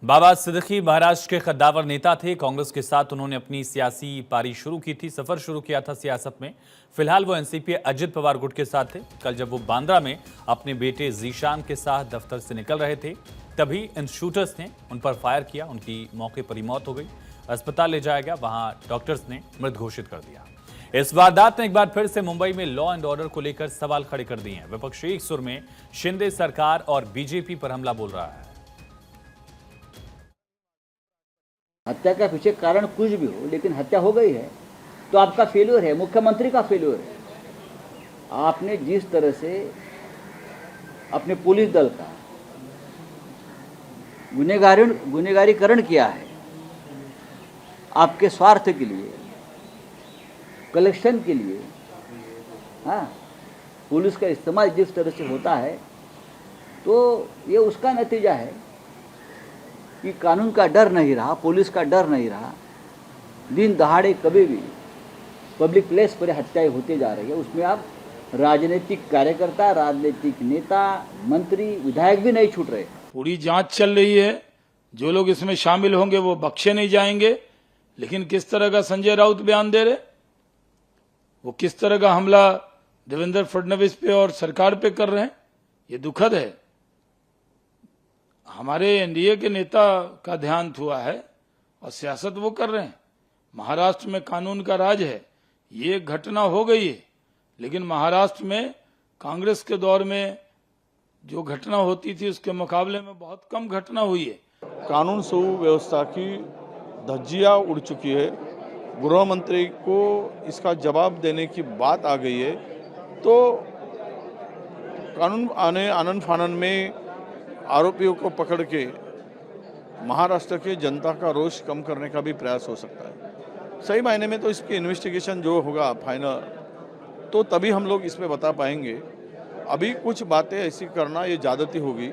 बाबा सिद्दीकी महाराष्ट्र के कद्दावर नेता थे। कांग्रेस के साथ उन्होंने अपनी सियासी पारी शुरू की थी, सफर शुरू किया था सियासत में। फिलहाल वो एनसीपी अजित पवार गुट के साथ थे। कल जब वो बांद्रा में अपने बेटे जीशान के साथ दफ्तर से निकल रहे थे, तभी इन शूटर्स ने उन पर फायर किया। उनकी मौके पर ही मौत हो गई। अस्पताल ले जाया गया, वहां डॉक्टर्स ने मृत घोषित कर दिया। इस वारदात ने एक बार फिर से मुंबई में लॉ एंड ऑर्डर को लेकर सवाल खड़े कर दिए हैं। विपक्ष एक सुर में शिंदे सरकार और बीजेपी पर हमला बोल रहा है। हत्या का पीछे कारण कुछ भी हो, लेकिन हत्या हो गई है तो आपका फेल्योर है, मुख्यमंत्री का फेल्योर है। आपने जिस तरह से अपने पुलिस दल का गुनहगारीकरण किया है आपके स्वार्थ के लिए, कलेक्शन के लिए, हाँ, पुलिस का इस्तेमाल जिस तरह से होता है, तो ये उसका नतीजा है कि कानून का डर नहीं रहा, पुलिस का डर नहीं रहा। दिन दहाड़े कभी भी पब्लिक प्लेस पर हत्याएं होती जा रही है। उसमें आप राजनीतिक कार्यकर्ता, राजनीतिक नेता, मंत्री, विधायक भी नहीं छूट रहे। पूरी जांच चल रही है, जो लोग इसमें शामिल होंगे वो बख्शे नहीं जाएंगे। लेकिन किस तरह का संजय राउत बयान दे रहे, वो किस तरह का हमला देवेंद्र फडणवीस पे और सरकार पे कर रहे हैं, ये दुखद है। हमारे एनडीए के नेता का ध्यान हुआ है और सियासत वो कर रहे हैं। महाराष्ट्र में कानून का राज है, ये घटना हो गई है, लेकिन महाराष्ट्र में कांग्रेस के दौर में जो घटना होती थी उसके मुकाबले में बहुत कम घटना हुई है। कानून सुव्यवस्था की धज्जियां उड़ चुकी है। गृह मंत्री को इसका जवाब देने की बात आ गई है, तो कानून आनन फानन में आरोपियों को पकड़ के महाराष्ट्र के जनता का रोष कम करने का भी प्रयास हो सकता है। सही मायने में तो इसकी इन्वेस्टिगेशन जो होगा फाइनल, तो तभी हम लोग इसमें बता पाएंगे। अभी कुछ बातें ऐसी करना ये ज्यादती होगी,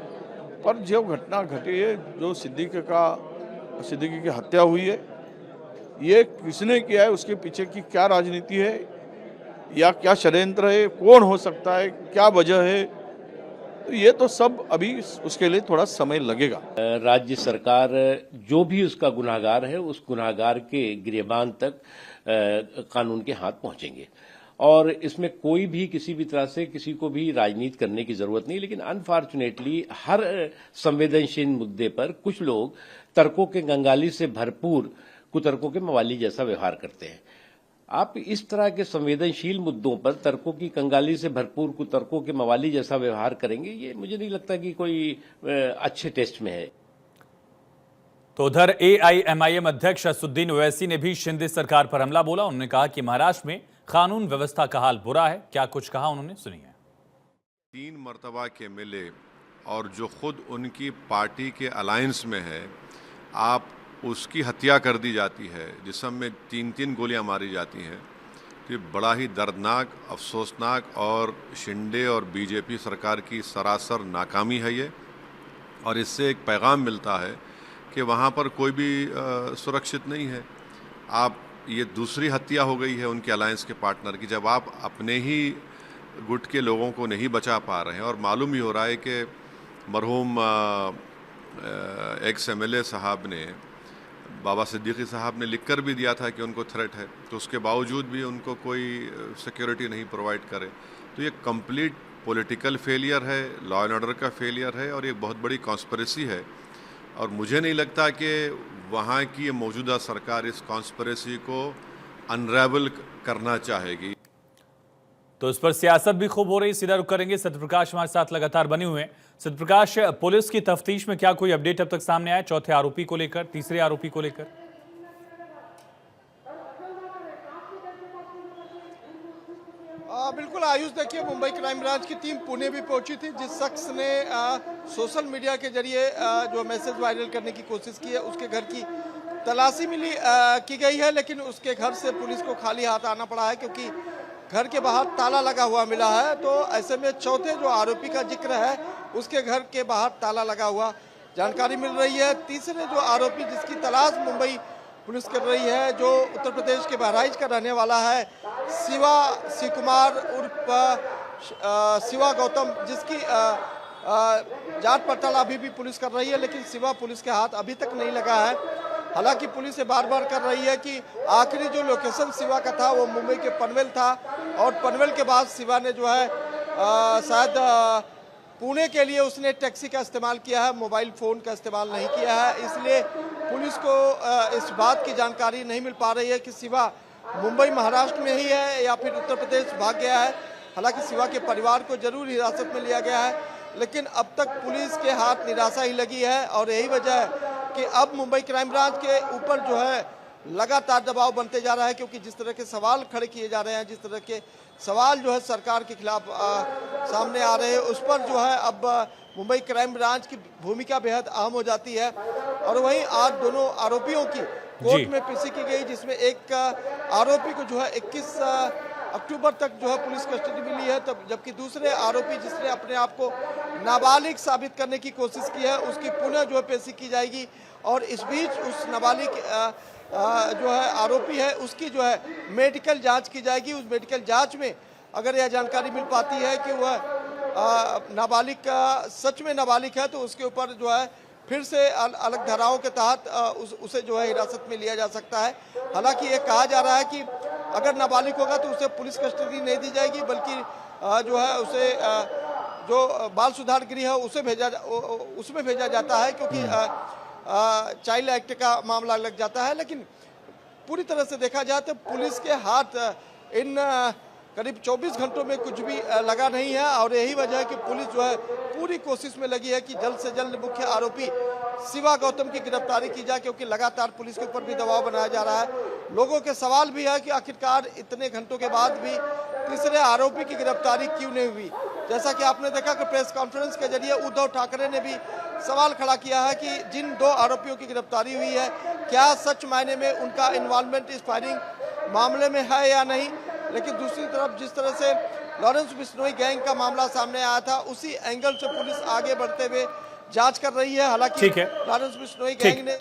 पर जो घटना घटी है, जो सिद्दीकी की हत्या हुई है, ये किसने किया है, उसके पीछे की क्या राजनीति है या क्या षड्यंत्र है, कौन हो सकता है, क्या वजह है, तो ये तो सब अभी उसके लिए थोड़ा समय लगेगा। राज्य सरकार जो भी उसका गुनाहगार है, उस गुनाहगार के गिरबान तक कानून के हाथ पहुंचेंगे और इसमें कोई भी किसी भी तरह से किसी को भी राजनीति करने की जरूरत नहीं। लेकिन अनफॉर्चुनेटली हर संवेदनशील मुद्दे पर कुछ लोग तर्कों के गंगाली से भरपूर कुतर्कों के मवाली जैसा व्यवहार करते हैं। आप इस तरह के संवेदनशील मुद्दों पर तर्कों की कंगाली से भरपूर कुतर्कों के मवाली जैसा व्यवहार करेंगे, ये मुझे नहीं लगता कि कोई अच्छे टेस्ट में है। तो उधर एआईएमआईएम अध्यक्ष असदुद्दीन ओवैसी ने भी शिंदे सरकार पर हमला बोला। उन्होंने कहा कि महाराष्ट्र में कानून व्यवस्था का हाल बुरा है। क्या कुछ कहा उन्होंने, सुनिए। 3 मर्तबा के मिले और जो खुद उनकी पार्टी के अलायंस में है, आप उसकी हत्या कर दी जाती है, जिसम में 3-3 गोलियां मारी जाती हैं। तो ये बड़ा ही दर्दनाक, अफसोसनाक और शिंदे और बीजेपी सरकार की सरासर नाकामी है ये। और इससे एक पैगाम मिलता है कि वहाँ पर कोई भी सुरक्षित नहीं है। ये दूसरी हत्या हो गई है उनके अलायंस के पार्टनर की, जब आप अपने ही गुट के लोगों को नहीं बचा पा रहे हैं। और मालूम ही हो रहा है कि मरहूम एक्स एमएलए साहब ने, बाबा सिद्दीकी साहब ने लिख कर भी दिया था कि उनको थ्रेट है, तो उसके बावजूद भी उनको कोई सिक्योरिटी नहीं प्रोवाइड करे। तो ये कंप्लीट पॉलिटिकल फेलियर है, लॉ एंड ऑर्डर का फेलियर है और ये बहुत बड़ी कॉन्स्पिरेसी है। और मुझे नहीं लगता कि वहाँ की मौजूदा सरकार इस कॉन्स्पिरेसी को अनरेवल करना चाहेगी। तो इस पर सियासत भी खूब हो रही। सीधा रुख करेंगे, सत्यप्रकाश हमारे साथ लगातार बने हुए हैं। सत्यप्रकाश, पुलिस की तफ्तीश में क्या कोई अपडेट अब तक सामने आया, चौथे आरोपी को लेकर, तीसरे आरोपी को लेकर? बिल्कुल आयुष, देखिए मुंबई क्राइम ब्रांच की टीम पुणे भी पहुंची थी। जिस शख्स ने सोशल मीडिया के जरिए जो मैसेज वायरल करने की कोशिश की है, उसके घर की तलाशी की गई है, लेकिन उसके घर से पुलिस को खाली हाथ आना पड़ा है क्योंकि घर के बाहर ताला लगा हुआ मिला है। तो ऐसे में चौथे जो आरोपी का जिक्र है, उसके घर के बाहर ताला लगा हुआ जानकारी मिल रही है। तीसरे जो आरोपी जिसकी तलाश मुंबई पुलिस कर रही है, जो उत्तर प्रदेश के बहराइच का रहने वाला है, शिव कुमार उर्फ शिवा गौतम, जिसकी जांच पड़ताल अभी भी पुलिस कर रही है, लेकिन शिवा पुलिस के हाथ अभी तक नहीं लगा है। हालांकि पुलिस ये बार बार कर रही है कि आखिरी जो लोकेशन शिवा का था वो मुंबई के पनवेल था, और पनवेल के बाद शिवा ने जो है शायद पुणे के लिए उसने टैक्सी का इस्तेमाल किया है, मोबाइल फ़ोन का इस्तेमाल नहीं किया है। इसलिए पुलिस को इस बात की जानकारी नहीं मिल पा रही है कि शिवा मुंबई महाराष्ट्र में ही है या फिर उत्तर प्रदेश भाग गया है। हालांकि शिवा के परिवार को जरूर हिरासत में लिया गया है, लेकिन अब तक पुलिस के हाथ निराशा ही लगी है, और यही वजह है कि अब मुंबई क्राइम ब्रांच के ऊपर जो है लगातार दबाव बनते जा रहा है, क्योंकि जिस तरह के सवाल खड़े किए जा रहे हैं, जिस तरह के सवाल जो है सरकार के खिलाफ सामने आ रहे हैं, उस पर जो है अब मुंबई क्राइम ब्रांच की भूमिका बेहद अहम हो जाती है। और वहीं आज दोनों आरोपियों की कोर्ट में पेशी की गई, जिसमें एक आरोपी को जो है 21 अक्टूबर तक जो है पुलिस कस्टडी मिली है, तब जबकि दूसरे आरोपी जिसने अपने आप को नाबालिग साबित करने की कोशिश की है, उसकी पुनः जो है पेशी की जाएगी। और इस बीच उस नाबालिग जो है आरोपी है उसकी जो है मेडिकल जांच की जाएगी। उस मेडिकल जांच में अगर यह जानकारी मिल पाती है कि वह नाबालिग का सच में नाबालिग है, तो उसके ऊपर जो है फिर से अलग धाराओं के तहत उसे जो है हिरासत में लिया जा सकता है। हालांकि ये कहा जा रहा है कि अगर नाबालिग होगा तो उसे पुलिस कस्टडी नहीं दी जाएगी, बल्कि जो है उसे जो बाल सुधार गृह है उसमें भेजा जाता है, क्योंकि चाइल्ड एक्ट का मामला लग जाता है। लेकिन पूरी तरह से देखा जाए तो पुलिस के हाथ इन करीब 24 घंटों में कुछ भी लगा नहीं है, और यही वजह है कि पुलिस जो है पूरी कोशिश में लगी है कि जल्द से जल्द मुख्य आरोपी शिवा गौतम की गिरफ्तारी की जाए, क्योंकि लगातार पुलिस के ऊपर भी दबाव बनाया जा रहा है। लोगों के सवाल भी है कि आखिरकार इतने घंटों के बाद भी तीसरे आरोपी की गिरफ्तारी क्यों नहीं हुई। जैसा कि आपने देखा कि प्रेस कॉन्फ्रेंस के जरिए उद्धव ठाकरे ने भी सवाल खड़ा किया है कि जिन 2 आरोपियों की गिरफ्तारी हुई है, क्या सच मायने में उनका इन्वॉल्वमेंट इस फायरिंग मामले में है या नहीं। लेकिन दूसरी तरफ जिस तरह से लॉरेंस बिश्नोई गैंग का मामला सामने आया था, उसी एंगल से पुलिस आगे बढ़ते हुए जांच कर रही है। हालांकि लॉरेंस बिश्नोई गैंग ने